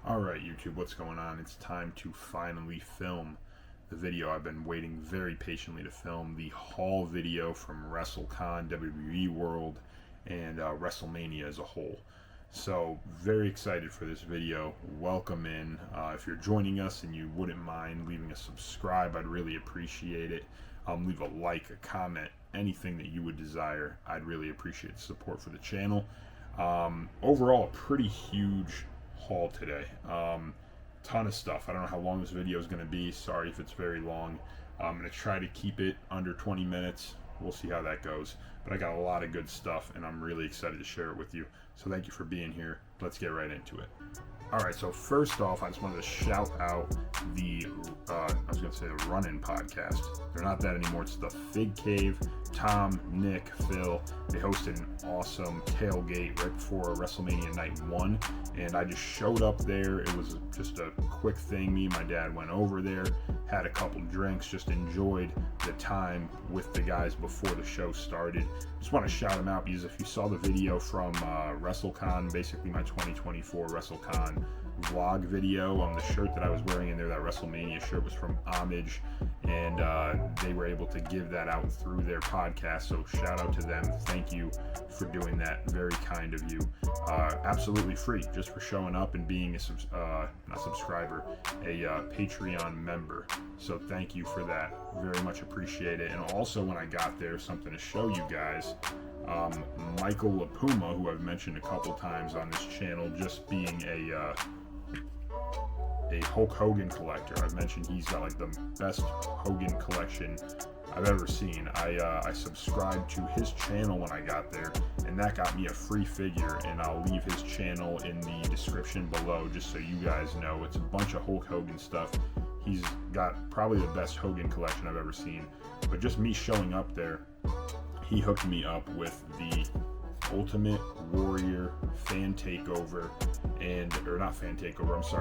Alright YouTube, what's going on? It's time to finally film the video I've been waiting very patiently to film, the haul video from Wrestlecon, WWE World, and Wrestlemania as a whole. So, very excited for this video. Welcome in. If you're joining us and you wouldn't mind leaving a subscribe, I'd really appreciate it. Leave a like, a comment, anything that you would desire. I'd really appreciate the support for the channel. Overall, a pretty huge haul today. Ton of stuff. I don't know how long this video is going to be. Sorry if it's very long. I'm going to try to keep it under 20 minutes. We'll see how that goes. But I got a lot of good stuff and I'm really excited to share it with you. So thank you for being here. Let's get right into it. Alright, so first off, I just wanted to shout out the, the Run-In podcast. They're not that anymore. It's the Fig Cave. Tom, Nick, Phil, they hosted an awesome tailgate right before WrestleMania Night 1, and I just showed up there. It was just a quick thing. Me and my dad went over there, had a couple drinks, just enjoyed the time with the guys before the show started. Just want to shout them out because if you saw the video from Wrestlecon, basically my 2024 Wrestlecon vlog video, the shirt that I was wearing in there, that WrestleMania shirt, was from Homage, and they were able to give that out through their podcast, so shout out to them. Thank you for doing that. Very kind of you. Absolutely free, just for showing up and being a Patreon member. So thank you for that. Very much appreciate it. And also, when I got there, something to show you guys. Michael LaPuma, who I've mentioned a couple times on this channel, just being a Hulk Hogan collector. I've mentioned he's got like the best Hogan collection I've ever seen. I subscribed to his channel when I got there, and that got me a free figure, and I'll leave his channel in the description below just so you guys know. It's a bunch of Hulk Hogan stuff. He's got probably the best Hogan collection I've ever seen, but just me showing up there, he hooked me up with the Ultimate Warrior fan takeover,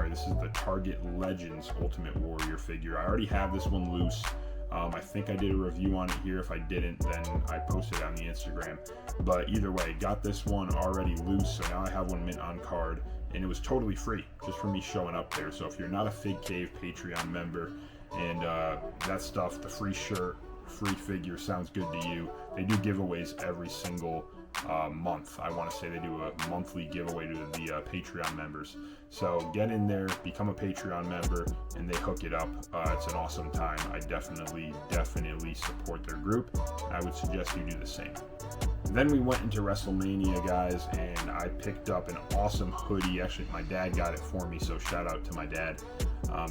this is the Target Legends Ultimate Warrior figure. I already have this one loose. I think I did a review on it here. If I didn't, then I posted it on the Instagram. But either way, got this one already loose, so now I have one mint on card, and it was totally free, just for me showing up there. So if you're not a Fig Cave Patreon member, and that stuff, the free shirt, free figure sounds good to you, they do giveaways every single month. I want to say they do a monthly giveaway to the Patreon members. So get in there, become a Patreon member, and they hook it up. It's an awesome time. I definitely support their group, and I would suggest you do the same. Then we went into WrestleMania, guys, and I picked up an awesome hoodie. Actually, my dad got it for me, so shout out to my dad.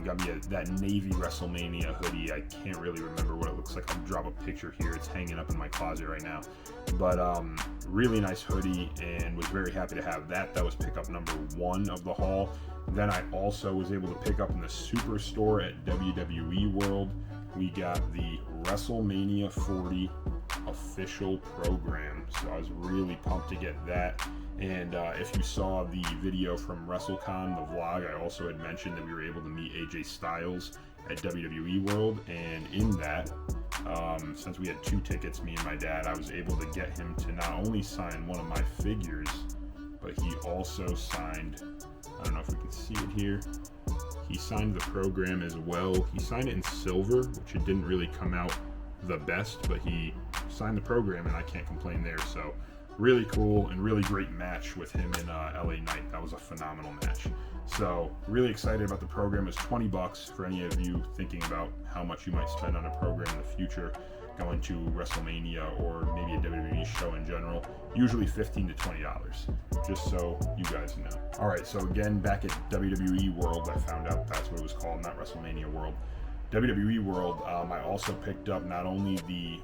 Got me that navy WrestleMania hoodie. I can't really remember what it looks like. I'll drop a picture here. It's hanging up in my closet right now. But really nice hoodie, and was very happy to have that. That was pickup number 1 of the haul. Then I also was able to pick up in the Superstore at WWE World. We got the WrestleMania 40 official program, so I was really pumped to get that. And if you saw the video from WrestleCon, the vlog, I also had mentioned that we were able to meet AJ Styles at WWE World, and in that, since we had 2 tickets, me and my dad, I was able to get him to not only sign one of my figures, but he also signed, I don't know if we can see it here, he signed the program as well. He signed it in silver, which it didn't really come out the best, but he signed the program, and I can't complain there. So really cool, and really great match with him in LA Knight. That was a phenomenal match. So really excited about the program. It's $20 for any of you thinking about how much you might spend on a program in the future, going to WrestleMania or maybe a WWE show in general. Usually $15 to $20, just so you guys know. Alright, so again, back at WWE World, I found out that's what it was called, not WrestleMania World. WWE World, I also picked up not only the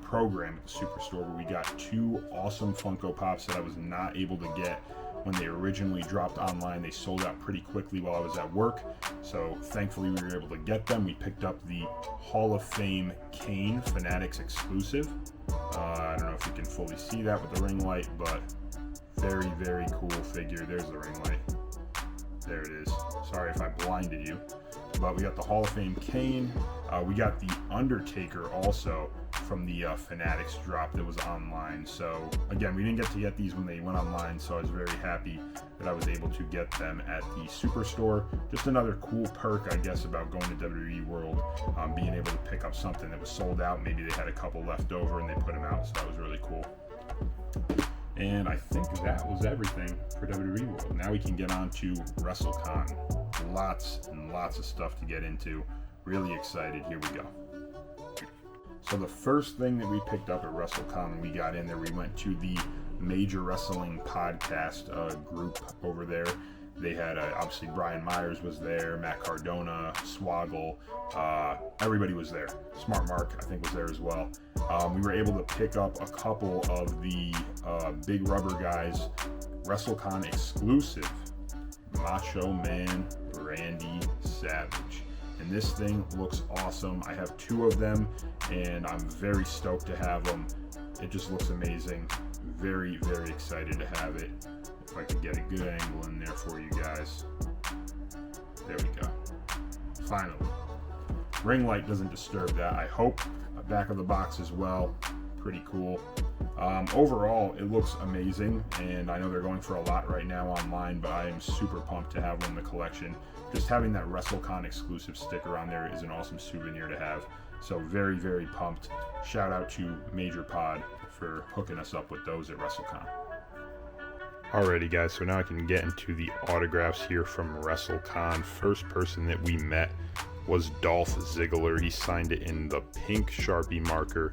program at the Superstore, but we got 2 awesome Funko Pops that I was not able to get when they originally dropped online. They sold out pretty quickly while I was at work, so thankfully we were able to get them. We picked up the Hall of Fame Kane Fanatics exclusive. I don't know if you can fully see that with the ring light, but very cool figure. There's the ring light. There it is. Sorry if I blinded you. But we got the Hall of Fame Kane. We got the Undertaker also from the Fanatics drop that was online. So again, we didn't get to get these when they went online, so I was very happy that I was able to get them at the Superstore. Just another cool perk, I guess, about going to WWE World, being able to pick up something that was sold out. Maybe they had a couple left over and they put them out, so that was really cool. And I think that was everything for WWE World. Now we can get on to Wrestlecon. Lots and lots of stuff to get into. Really excited. Here we go. So the first thing that we picked up at Wrestlecon when we got in there, we went to the Major Wrestling Podcast group over there. They had, obviously, Brian Myers was there, Matt Cardona, Swoggle, everybody was there. Smart Mark, I think, was there as well. We were able to pick up a couple of the Big Rubber Guys Wrestlecon exclusive Macho Man Randy Savage. And this thing looks awesome. I have 2 of them, and I'm very stoked to have them. It just looks amazing. Very, very excited to have it. If I could get a good angle in there for you guys. There we go. Finally. Ring light doesn't disturb that, I hope. Back of the box as well. Pretty cool. Overall, it looks amazing, and I know they're going for a lot right now online, but I am super pumped to have one in the collection. Just having that WrestleCon exclusive sticker on there is an awesome souvenir to have. So very, very pumped. Shout out to Major Pod for hooking us up with those at WrestleCon. Alrighty guys, so now I can get into the autographs here from WrestleCon. First person that we met was Dolph Ziggler. He signed it in the pink Sharpie marker.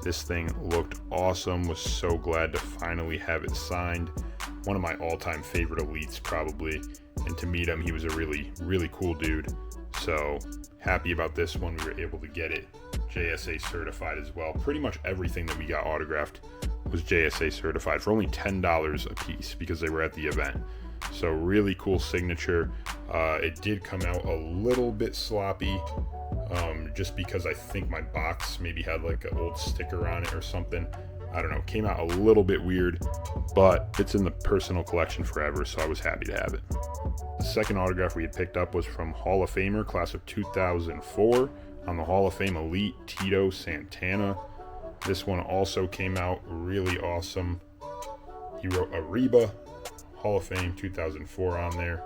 This thing looked awesome. Was so glad to finally have it signed. One of my all-time favorite elites probably. And to meet him, he was a really, really cool dude. So happy about this one. We were able to get it JSA certified as well. Pretty much everything that we got autographed was JSA certified for only $10 a piece because they were at the event. So really cool signature. It did come out a little bit sloppy, just because I think my box maybe had like an old sticker on it or something. I don't know, came out a little bit weird, but it's in the personal collection forever, so I was happy to have it. The second autograph we had picked up was from Hall of Famer, class of 2004, on the Hall of Fame Elite, Tito Santana. This one also came out really awesome. He wrote Ariba, Hall of Fame 2004 on there,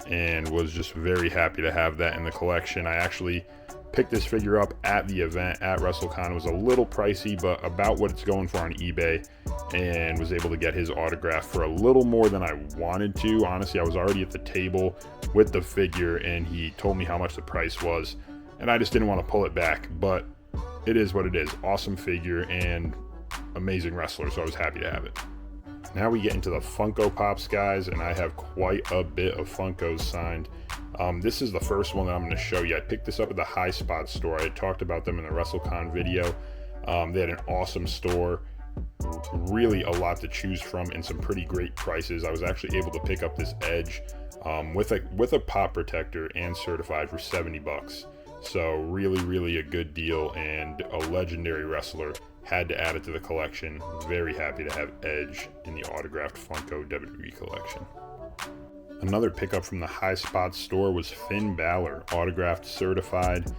and was just very happy to have that in the collection. I actually picked this figure up at the event at WrestleCon. It was a little pricey, but about what it's going for on eBay, and was able to get his autograph for a little more than I wanted to. Honestly, I was already at the table with the figure, and he told me how much the price was, and I just didn't want to pull it back, but it is what it is. Awesome figure and amazing wrestler, so I was happy to have it. Now we get into the Funko Pops, guys, and I have quite a bit of Funkos signed. This is the first one that I'm going to show you. I picked this up at the High Spot store. I had talked about them in the WrestleCon video. They had an awesome store, really a lot to choose from, and some pretty great prices. I was actually able to pick up this Edge with a pop protector and certified for $70. So really, really a good deal, and a legendary wrestler. Had to add it to the collection. Very happy to have Edge in the autographed Funko WWE collection. Another pickup from the High Spot store was Finn Balor, autographed, certified,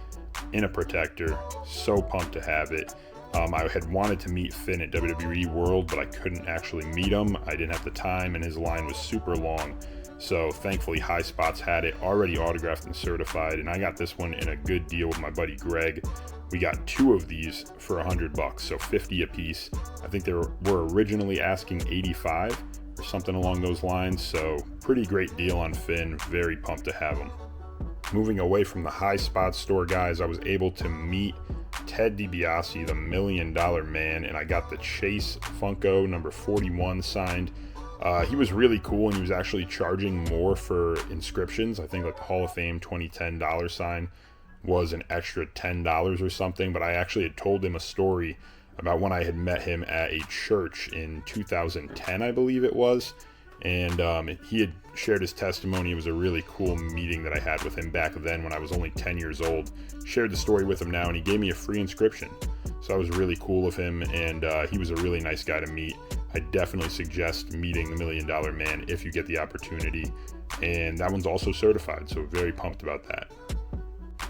in a protector. So pumped to have it. I had wanted to meet Finn at WWE World, but I couldn't actually meet him. I didn't have the time, and his line was super long. So thankfully High Spots had it already autographed and certified, and I got this one in a good deal with my buddy Greg. We got 2 of these for $100, so $50 a piece. I think they were originally asking $85 or something along those lines, so pretty great deal on Finn. Very pumped to have him. Moving away from the High Spot store, guys, I was able to meet Ted DiBiase, the $1 Million Man, and I got the Chase Funko number 41 signed. He was really cool, and he was actually charging more for inscriptions. I think like the Hall of Fame 2010 $sign was an extra $10 or something, but I actually had told him a story about when I had met him at a church in 2010, I believe it was, and he had shared his testimony. It was a really cool meeting that I had with him back then when I was only 10 years old. Shared the story with him now, and he gave me a free inscription, so that was really cool of him, and he was a really nice guy to meet. I definitely suggest meeting the $1 Million Man if you get the opportunity. And that one's also certified, so very pumped about that.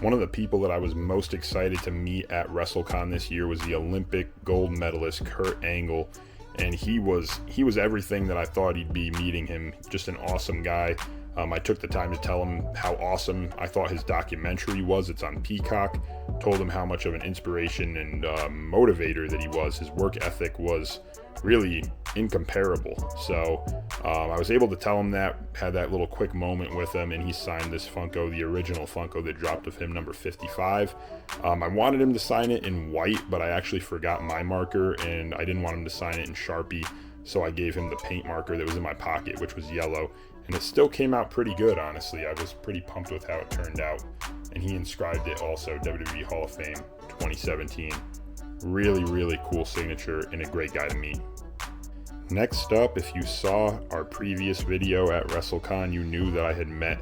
One of the people that I was most excited to meet at Wrestlecon this year was the Olympic gold medalist Kurt Angle, and he was everything that I thought he'd be. Meeting him, just an awesome guy. I took the time to tell him how awesome I thought his documentary was. It's on Peacock. Told him how much of an inspiration and motivator that he was. His work ethic was really incomparable. So I was able to tell him that, had that little quick moment with him, and he signed this Funko, the original Funko that dropped of him, number 55. I wanted him to sign it in white, but I actually forgot my marker, and I didn't want him to sign it in Sharpie, so I gave him the paint marker that was in my pocket, which was yellow, and it still came out pretty good, honestly. I was pretty pumped with how it turned out, and he inscribed it also, WWE Hall of Fame 2017. Really, really cool signature and a great guy to meet. Next up, if you saw our previous video at WrestleCon, you knew that I had met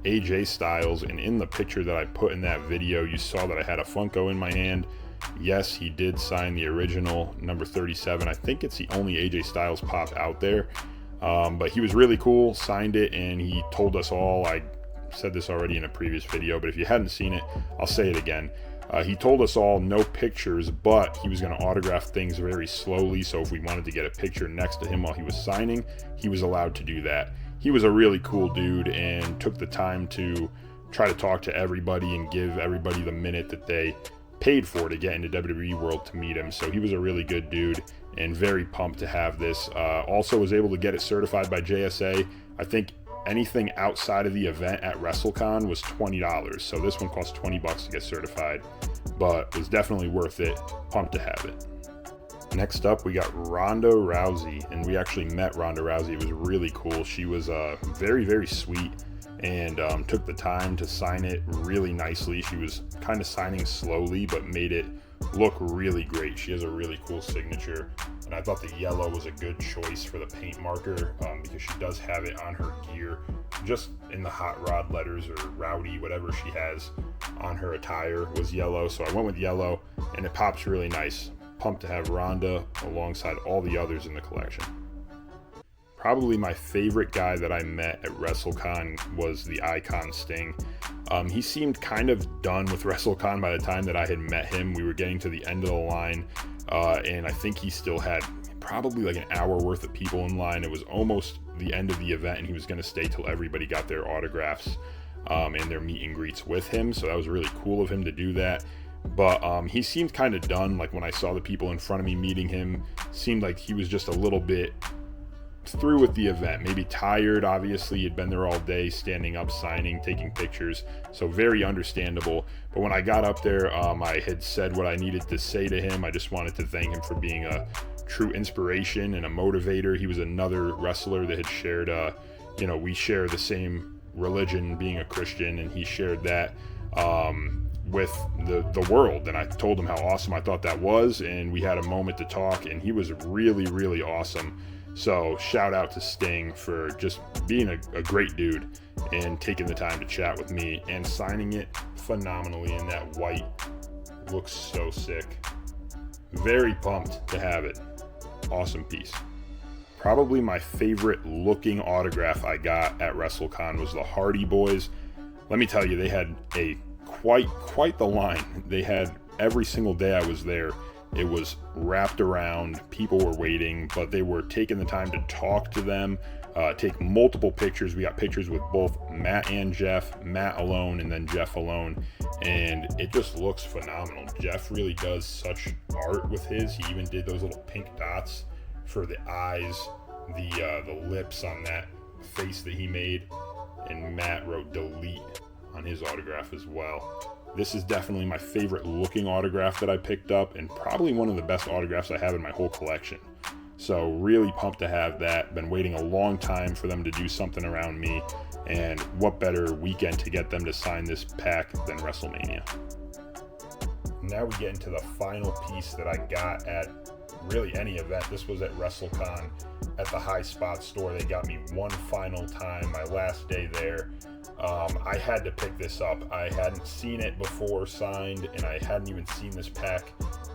AJ Styles, and in the picture that I put in that video, you saw that I had a Funko in my hand. Yes, he did sign the original number 37. I think it's the only AJ Styles pop out there, but he was really cool, signed it, and he told us all, I said this already in a previous video, but if you hadn't seen it, I'll say it again. He told us all no pictures, but he was going to autograph things very slowly, so if we wanted to get a picture next to him while he was signing, he was allowed to do that. He was a really cool dude and took the time to try to talk to everybody and give everybody the minute that they paid for to get into WWE World to meet him. So he was a really good dude and very pumped to have this. Also was able to get it certified by JSA. I think anything outside of the event at WrestleCon was $20, so this one cost $20 to get certified, but was definitely worth it. Pumped to have it. Next up, we got Ronda Rousey, and we actually met Ronda Rousey. It was really cool. She was very, very sweet, and took the time to sign it really nicely. She was kind of signing slowly, but made it look really great. She has a really cool signature, and I thought the yellow was a good choice for the paint marker, because she does have it on her gear, just in the hot rod letters, or rowdy, whatever she has on her attire was yellow, so I went with yellow, and it pops really nice. Pumped to have Ronda alongside all the others in the collection. Probably my favorite guy that I met at WrestleCon was the Icon Sting. He seemed kind of done with WrestleCon by the time that I had met him. We were getting to the end of the line, and I think he still had probably like an hour worth of people in line. It was almost the end of the event, and he was going to stay till everybody got their autographs and their meet and greets with him, so that was really cool of him to do that. But he seemed kind of done. Like when I saw the people in front of me meeting him, seemed like he was just a little bit through with the event, maybe tired. Obviously he'd been there all day, standing up, signing, taking pictures, so very understandable. But when I got up there, I had said what I needed to say to him. I just wanted to thank him for being a true inspiration and a motivator. He was another wrestler that had shared we share the same religion, being a Christian, and he shared that with the world, and I told him how awesome I thought that was, and we had a moment to talk, and he was really, really awesome. So shout out to Sting for just being a great dude and taking the time to chat with me and signing it phenomenally in that white. Looks so sick. Very pumped to have it. Awesome piece. Probably my favorite looking autograph I got at WrestleCon was the Hardy Boys. Let me tell you, they had a quite the line. They had every single day I was there. It was wrapped around, people were waiting, but they were taking the time to talk to them, take multiple pictures. We got pictures with both Matt and Jeff, Matt alone and then Jeff alone, and it just looks phenomenal. Jeff really does such art with his. He even did those little pink dots for the eyes, the lips on that face that he made, and Matt wrote delete on his autograph as well. This is definitely my favorite looking autograph that I picked up, and probably one of the best autographs I have in my whole collection. So really pumped to have that. Been waiting a long time for them to do something around me, and what better weekend to get them to sign this pack than WrestleMania. Now we get into the final piece that I got at really any event. This was at WrestleCon at the High Spot store. They got me one final time, my last day there. I had to pick this up. I hadn't seen it before signed, and I hadn't even seen this pack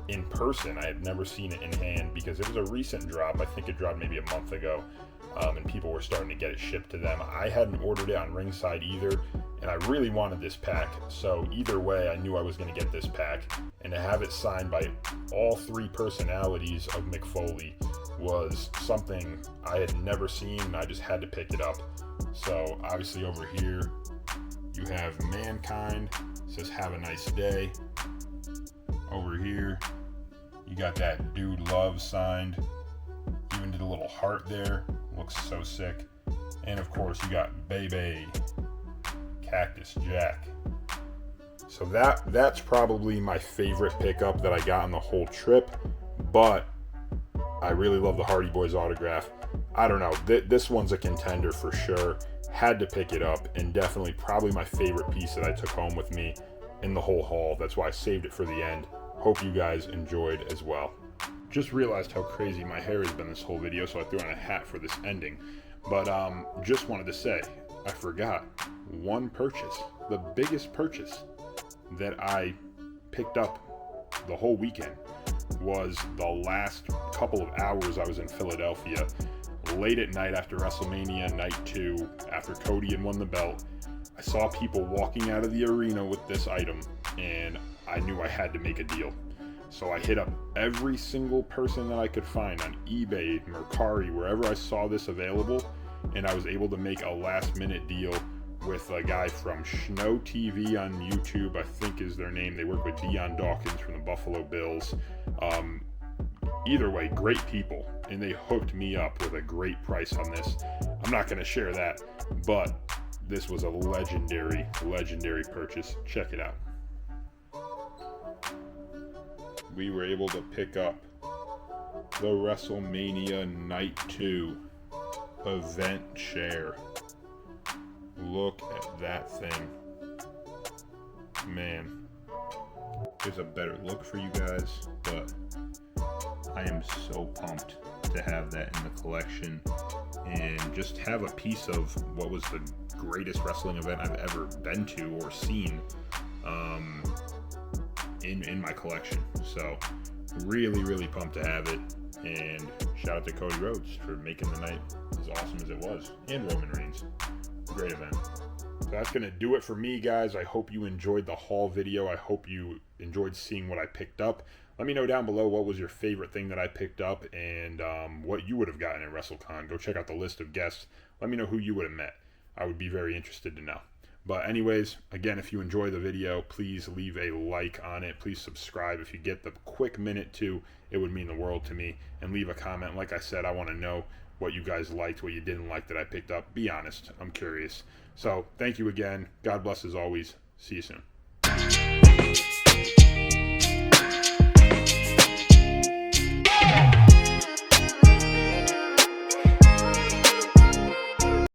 in person. I had never seen it in hand because it was a recent drop. I think it dropped maybe a month ago, and people were starting to get it shipped to them. I hadn't ordered it on Ringside either, and I really wanted this pack. So either way, I knew I was going to get this pack, and to have it signed by all three personalities of Mick Foley was something I had never seen, and I just had to pick it up. So obviously over here you have Mankind, it says have a nice day. Over here you got that Dude Love signed, even did a little heart there, looks so sick. And of course you got Bebe, Cactus Jack. So that's probably my favorite pickup that I got on the whole trip, but I really love the Hardy Boys autograph. I don't know, this one's a contender for sure. Had to pick it up, and definitely probably my favorite piece that I took home with me in the whole haul. That's why I saved it for the end. Hope you guys enjoyed as well. Just realized how crazy my hair has been this whole video, so I threw on a hat for this ending. But just wanted to say, I forgot one purchase, the biggest purchase that I picked up the whole weekend was the last couple of hours I was in Philadelphia, late at night after Wrestlemania Night 2, after Cody had won the belt. I saw people walking out of the arena with this item, and I knew I had to make a deal. So I hit up every single person that I could find on eBay, Mercari, wherever I saw this available, and I was able to make a last minute deal with a guy from Schno TV on YouTube, I think is their name. They work with Dion Dawkins from the Buffalo Bills. Either way, great people, and they hooked me up with a great price on this. I'm not going to share that, but this was a legendary purchase. Check it out. We were able to pick up the WrestleMania Night 2 event chair. Look at that thing. Man, there's a better look for you guys, but I am so pumped to have that in the collection and just have a piece of what was the greatest wrestling event I've ever been to or seen in my collection. So really pumped to have it, and shout out to Cody Rhodes for making the night as awesome as it was, and Roman Reigns. Great event. So that's going to do it for me, guys. I hope you enjoyed the haul video. I hope you enjoyed seeing what I picked up. Let me know down below what was your favorite thing that I picked up, and what you would have gotten at Wrestlecon. Go check out the list of guests. Let me know who you would have met. I would be very interested to know. But anyways, again, if you enjoy the video, please leave a like on it. Please subscribe if you get the quick minute to. It would mean the world to me. And leave a comment. Like I said, I want to know what you guys liked, what you didn't like that I picked up. Be honest. I'm curious. So thank you again. God bless as always. See you soon.